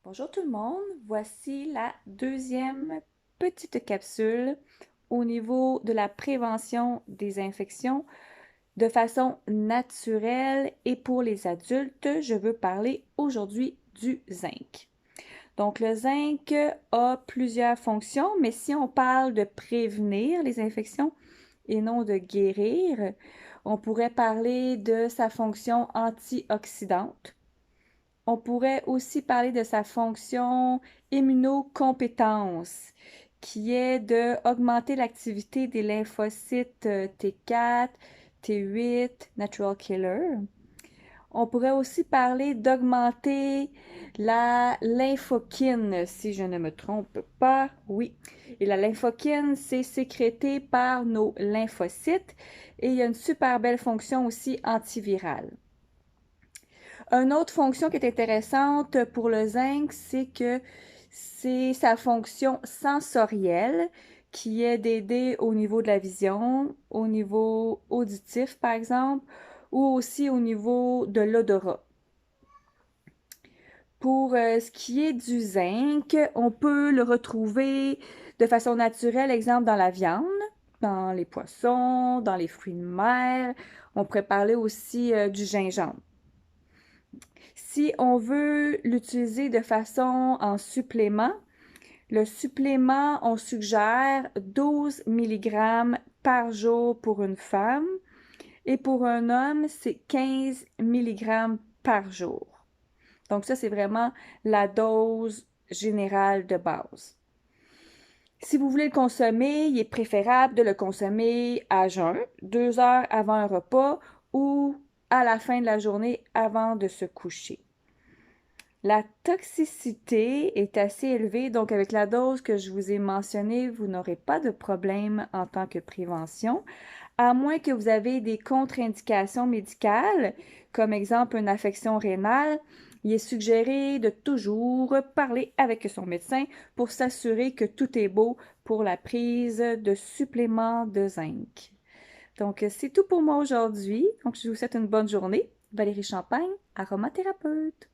Bonjour tout le monde, voici la deuxième petite capsule au niveau de la prévention des infections de façon naturelle et pour les adultes. Je veux parler aujourd'hui du zinc. Donc le zinc a plusieurs fonctions, mais si on parle de prévenir les infections et non de guérir, on pourrait parler de sa fonction antioxydante. On pourrait aussi parler de sa fonction immunocompétence, qui est de augmenter l'activité des lymphocytes T4, T8, natural killer. On pourrait aussi parler d'augmenter la lymphokine, si je ne me trompe pas. Oui. Et la lymphokine, c'est sécrété par nos lymphocytes et il y a une super belle fonction aussi antivirale. Une autre fonction qui est intéressante pour le zinc, c'est que c'est sa fonction sensorielle qui est d'aider au niveau de la vision, au niveau auditif par exemple, ou aussi au niveau de l'odorat. Pour ce qui est du zinc, on peut le retrouver de façon naturelle, exemple dans la viande, dans les poissons, dans les fruits de mer. On pourrait parler aussi du gingembre. Si on veut l'utiliser de façon en supplément, le supplément, on suggère 12 mg par jour pour une femme et pour un homme, c'est 15 mg par jour. Donc ça, c'est vraiment la dose générale de base. Si vous voulez le consommer, il est préférable de le consommer à jeun, 2 heures avant un repas ou à la fin de la journée avant de se coucher. La toxicité est assez élevée, donc avec la dose que je vous ai mentionnée, vous n'aurez pas de problème en tant que prévention, à moins que vous avez des contre-indications médicales, comme exemple une affection rénale. Il est suggéré de toujours parler avec son médecin pour s'assurer que tout est beau pour la prise de suppléments de zinc. Donc, c'est tout pour moi aujourd'hui. Donc, je vous souhaite une bonne journée. Valérie Champagne, aromathérapeute.